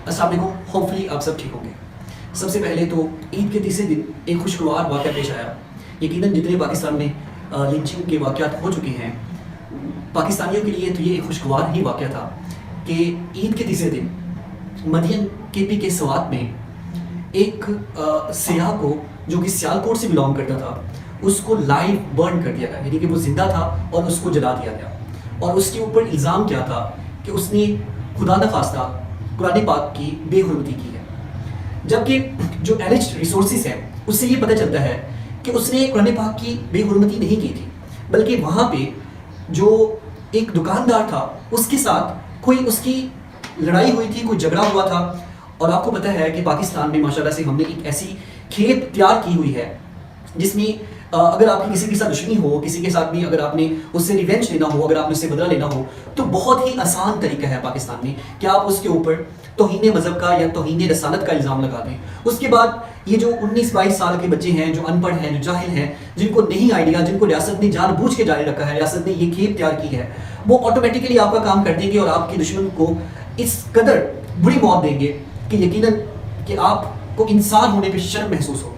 السلام علیکم، ہوپفلی آپ سب ٹھیک ہوں گے۔ سب سے پہلے تو عید کے تیسرے دن ایک خوشگوار واقعہ پیش آیا۔ یقیناً جتنے پاکستان میں لنچنگ کے واقعات ہو چکے ہیں، پاکستانیوں کے لیے تو یہ ایک خوشگوار ہی واقعہ تھا کہ عید کے تیسرے دن مدین کے پی کے سوات میں ایک سیاح کو، جو کہ سیالکوٹ سے بلانگ کرتا تھا، اس کو لائیو برن کر دیا گیا، یعنی کہ وہ زندہ تھا اور اس کو جلا دیا گیا۔ اور اس کے اوپر الزام کیا تھا کہ اس نے خدا نخواستہ قرآن پاک کی بے حرمتی کی ہے، جبکہ جو ایلیجڈ ریسورسز ہیں اس سے یہ پتہ چلتا ہے کہ اس نے قرآن پاک کی بے حرمتی نہیں کی تھی، بلکہ وہاں پہ جو ایک دکاندار تھا اس کے ساتھ کوئی اس کی لڑائی ہوئی تھی، کوئی جھگڑا ہوا تھا۔ اور آپ کو پتہ ہے کہ پاکستان میں ماشاءاللہ سے ہم نے ایک ایسی کھیت تیار کی ہوئی ہے جس میں اگر آپ کی کسی کے ساتھ دشمنی ہو، کسی کے ساتھ بھی اگر آپ نے اس سے ریونج لینا ہو، اگر آپ نے اس سے بدلہ لینا ہو، تو بہت ہی آسان طریقہ ہے پاکستان میں کہ آپ اس کے اوپر توہین مذہب کا یا توہین رسالت کا الزام لگا دیں۔ اس کے بعد یہ جو 19-22 سال کے بچے ہیں، جو ان پڑھ ہیں، جو جاہل ہیں، جن کو نہیں آئیڈیا، جن کو ریاست نے جان بوجھ کے جاری رکھا ہے، ریاست نے یہ کھیپ تیار کی ہے، وہ آٹومیٹکلی آپ کا کام کر دیں گے اور آپ کے دشمن کو اس قدر بری موت دیں گے کہ یقیناً کہ آپ کو انسان ہونے پہ شرم محسوس ہوگی۔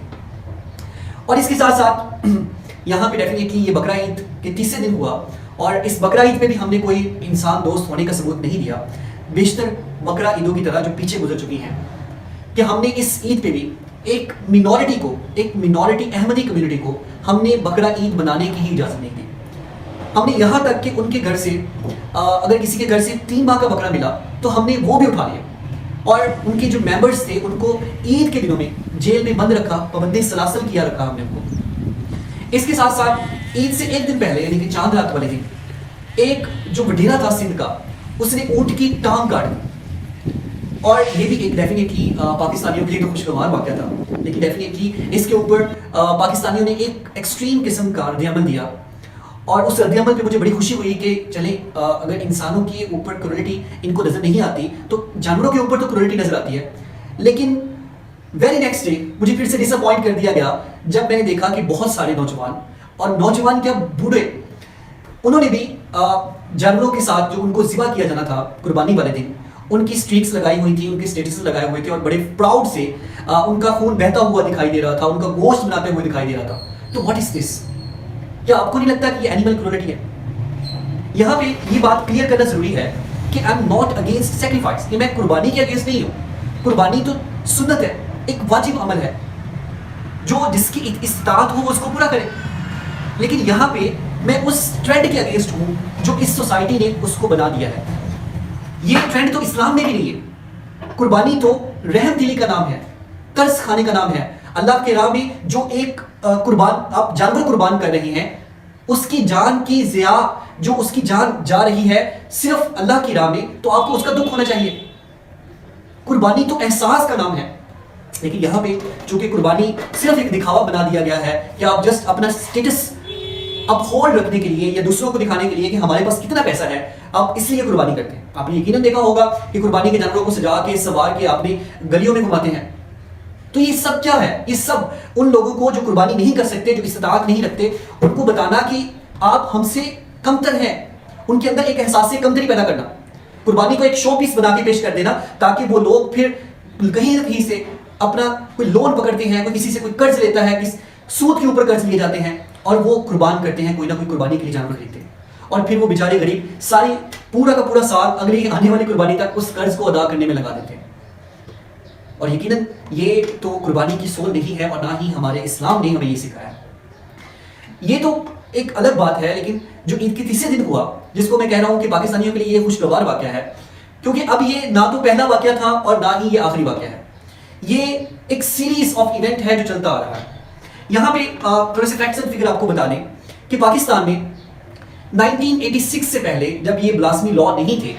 اور اس کے ساتھ ساتھ یہاں پہ ڈیفینیٹلی یہ بقرہ عید کے تیسرے دن ہوا، اور اس بقرہ عید پہ بھی ہم نے کوئی انسان دوست ہونے کا ثبوت نہیں دیا، بیشتر بقرہ عیدوں کی طرح جو پیچھے گزر چکی ہیں، کہ ہم نے اس عید پہ بھی ایک مینورٹی کو، ایک مینورٹی احمدی کمیونٹی کو ہم نے بقرہ عید منانے کی ہی اجازت نہیں دی۔ ہم نے یہاں تک کہ ان کے گھر سے اگر کسی کے گھر سے 3 ماہ کا بقرہ ملا تو ہم نے وہ بھی اٹھا لیا، اور ان کے جو ممبرز تھے ان کو عید کے دنوں میں جیل میں بند رکھا، پابندی سلاسل کیا رکھا ہم نے ان کو۔ اس کے ساتھ ساتھ عید سے ایک دن پہلے، یعنی کہ چاند رات والے دن، ایک جو وڈیرا تھا سندھ کا، اس نے اونٹ کی ٹانگ کاٹ دی۔ اور یہ بھی ایک ڈیفینیٹلی پاکستانیوں کے لیے تو خوشگوار واقعہ تھا، لیکن ڈیفینیٹلی اس کے اوپر پاکستانیوں نے ایک ایکسٹریم قسم کا رد عمل دیا، اور اس رد عمل پہ مجھے بڑی خوشی ہوئی کہ چلیں اگر انسانوں کے اوپر کرولیٹی ان کو نظر نہیں آتی تو جانوروں کے اوپر تو کرولیٹی نظر آتی ہے۔ لیکن ویری نیکسٹ ڈے مجھے پھر سے ڈس اپوائنٹ کر دیا گیا جب میں نے دیکھا کہ بہت سارے نوجوان، اور نوجوان کیا بوڑھے، انہوں نے بھی جانوروں کے ساتھ جو ان کو ذبح کیا جانا تھا قربانی والے دن، ان کی سٹریکس لگائی ہوئی تھی، ان کے اسٹیٹس لگائے ہوئے تھے، اور بڑے پراؤڈ سے ان کا خون بہتا ہوا دکھائی دے رہا تھا، ان کا گوشت بناتے ہوئے دکھائی دے رہا تھا۔ تو واٹ از دس؟ کیا آپ کو نہیں لگتا کہ یہ اینیمل کرولیٹی ہے؟ یہاں پہ یہ بات کلیئر کرنا ضروری ہے کہ I am not against sacrifice, کہ میں قربانی کے اگینسٹ نہیں ہوں۔ قربانی تو سنت ہے، ایک واجب عمل ہے، جو جس کی استطاعت ہو اس کو پورا کرے۔ لیکن یہاں پہ میں اس ٹرینڈ کے اگینسٹ ہوں جو اس سوسائٹی نے اس کو بنا دیا ہے۔ یہ ٹرینڈ تو اسلام میں بھی نہیں ہے۔ قربانی تو رحم دلی کا نام ہے، ترس کھانے کا نام ہے۔ اللہ کے راہ میں جو ایک قربان، آپ جانور قربان کر رہے ہیں، اس کی جان کی ضیاع، جو اس کی جان جا رہی ہے صرف اللہ کی راہ میں، تو آپ کو اس کا دکھ ہونا چاہیے۔ قربانی تو احساس کا نام ہے، لیکن یہاں پہ چونکہ قربانی صرف ایک دکھاوا بنا دیا گیا ہے کہ آپ جسٹ اپنا سٹیٹس اپ ہولڈ رکھنے کے لیے یا دوسروں کو دکھانے کے لیے کہ ہمارے پاس کتنا پیسہ ہے، آپ اس لیے قربانی کرتے ہیں۔ آپ نے یقیناً دیکھا ہوگا کہ قربانی کے جانوروں کو سجا کے، سوار کے آپ نے گلیوں میں گھماتے ہیں۔ تو یہ سب کیا ہے؟ یہ سب ان لوگوں کو جو قربانی نہیں کر سکتے، جو استطاعت نہیں رکھتے، ان کو بتانا کہ آپ ہم سے کمتر ہیں، ان کے اندر ایک احساس کمتری پیدا کرنا، قربانی کو ایک شو پیس بنا کے پیش کر دینا، تاکہ وہ لوگ پھر کہیں نہ کہیں سے اپنا کوئی لون پکڑتے ہیں، کوئی کسی سے کوئی قرض لیتا ہے، کس سود کے اوپر قرض لیے جاتے ہیں، اور وہ قربان کرتے ہیں، کوئی نہ کوئی قربانی کے لیے جانور خریدتے ہیں، اور پھر وہ بیچارے غریب ساری پورا کا پورا سال اگلی آنے والی قربانی تک اس قرض کو ادا کرنے میں لگا دیتے ہیں۔ اور یقیناً یہ تو قربانی کی سول نہیں ہے، اور نہ ہی ہمارے اسلام نے ہمیں یہ سکھایا ہے۔ یہ تو ایک الگ بات ہے، لیکن جو عید کے تیسرے دن ہوا، جس کو میں کہہ رہا ہوں کہ پاکستانیوں کے لیے یہ خوشگوار واقعہ ہے، کیونکہ اب یہ نہ تو پہلا واقعہ تھا اور نہ ہی یہ آخری واقعہ ہے، یہ ایک سیریز آف ایونٹ ہے جو چلتا آ رہا ہے۔ یہاں پہ تھوڑے سے فیکٹس اینڈ فگر آپ کو بتا دیں کہ پاکستان میں 1986 سے پہلے جب یہ بلاسمی لا نہیں تھے،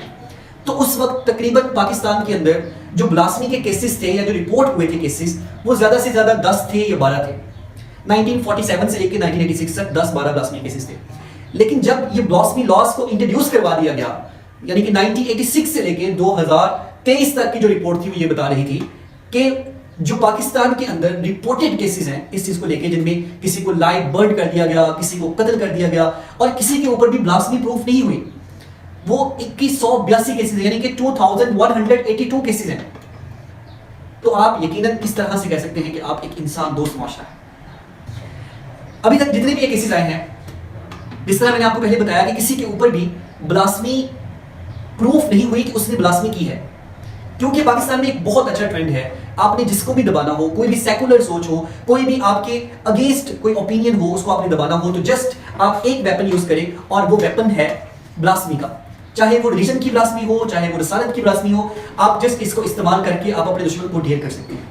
تو اس وقت تقریباً پاکستان کے اندر جو بلاسمی کے کیسز تھے یا جو رپورٹ ہوئے تھے کیسز، وہ زیادہ سے زیادہ 10 تھے یا 12 تھے۔ 1947 سے لے کے 1986 تک 10-12 بلاسمی کیسز تھے۔ لیکن جب یہ بلاسمی لاز کو انٹروڈیوس کروا دیا گیا، یعنی کہ 1986 سے لے کے 2023 تک کی جو رپورٹ تھی وہ یہ بتا رہی تھی کہ جو پاکستان کے اندر رپورٹڈ کیسز ہیں اس چیز کو لے کے، جن میں کسی کو لائیو برن کر دیا گیا، کسی کو قتل کر دیا گیا، اور کسی کے اوپر بھی بلاسمی پروف نہیں ہوئی، وہ 2182 کیسز ہیں، یعنی کہ 2182 کیسز ہیں۔ تو آپ یقیناً کس طرح سے کہہ سکتے ہیں کہ آپ ایک انسان دوست معاشرہ ہے. ابھی تک جتنے بھی یہ کیسز آئے ہیں، جس طرح میں نے آپ کو پہلے بتایا کہ کسی کے اوپر بھی بلاسمی پروف نہیں ہوئی کہ اس نے بلاسمی کی ہے، کیونکہ پاکستان میں ایک بہت اچھا ٹرینڈ ہے، آپ نے جس کو بھی دبانا ہو، کوئی بھی سیکولر سوچ ہو، کوئی بھی آپ کے اگینسٹ کوئی اوپینین ہو، اس کو آپ نے دبانا ہو تو جسٹ آپ ایک ویپن یوز کریں، اور وہ ویپن ہے بلاسمی کا. چاہے وہ ریلیجن کی بلاسمی ہو، چاہے وہ رسالت کی بلاسمی ہو، آپ جسٹ اس کو استعمال کر کے آپ اپنے دشمن کو ڈھیر کر سکتے ہیں.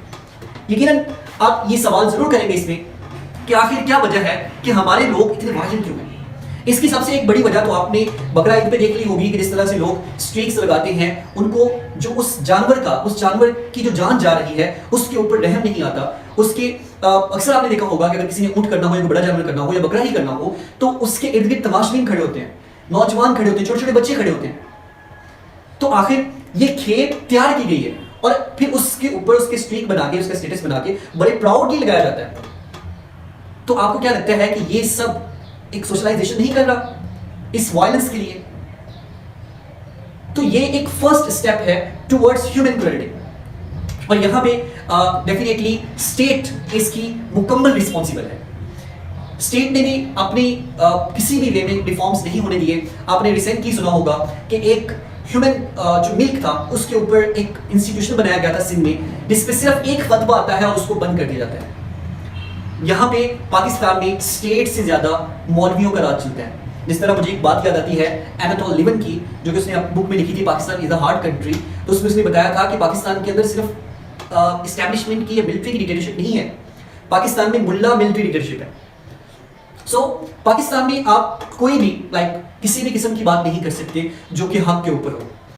یقیناً آپ یہ سوال ضرور کریں گے اس میں کہ آخر کیا وجہ ہے کہ ہمارے لوگ اتنے وائلنٹ کیوں ہیں. اس کی سب سے ایک بڑی وجہ تو آپ نے بقرہ عید پہ دیکھ لی ہوگی کہ جس طرح سے لوگ اسٹریکس لگاتے ہیں، ان کو جو اس جانور کی جو جان جا رہی ہے اس کے اوپر رحم نہیں آتا. اس کے اکثر آپ نے دیکھا ہوگا کہ اگر کسی نے اونٹ کرنا ہو یا بڑا جانور کرنا ہو یا بقرہ ہی کرنا ہو تو اس کے ارد گرد تماشبین کھڑے ہوتے ہیں، نوجوان کھڑے ہوتے ہیں، چھوٹے چھوٹے بچے کھڑے ہوتے ہیں. تو آخر یہ کھیپ تیار کی گئی ہے اور پھر اس کے اوپر اس کے اسٹریک بنا کے، اس کا اسٹیٹس بنا کے بڑے پراؤڈلی لگایا جاتا ہے. تو آپ کو کیا لگتا ہے کہ یہ سب ایک سوشلائزیشن نہیں کر رہا اس وائلنس کے لیے؟ تو یہ ایک فرسٹ اسٹیپ ہے ٹوورڈز ہیومن کرلٹی، اور یہاں پہ ڈیفینیٹلی اسٹیٹ اس کی مکمل رسپانسبل ہے. اسٹیٹ نے بھی اپنی کسی بھی وے میں ریفارمز نہیں ہونے دیے. آپ نے ریسنٹلی سنا ہوگا کہ ایک ہیومن جو ملک تھا اس کے اوپر ایک انسٹیٹیوشن بنایا گیا تھا سندھ میں، جس پہ صرف ایک فتویٰ آتا ہے اور اس کو بند کر دیا جاتا ہے. یہاں پہ پاکستان میں اسٹیٹ سے زیادہ مولویوں کا راج چلتا ہے. جس طرح مجھے ایک بات یاد آتی ہے ایناتول لیون کی، جو کہ اس نے بک میں لکھی تھی پاکستان از اے ہارڈ کنٹری. تو اس میں اس نے بتایا تھا کہ پاکستان کے اندر صرف اسٹیبلشمنٹ کی یا ملٹری کی ڈکٹیٹرشپ نہیں ہے، پاکستان میں ملا ملٹری ڈکٹیٹرشپ ہے. پاکستان میں آپ کوئی بھی کسی بھی قسم کی بات نہیں کر سکتے جو کہ حق کے اوپر ہو.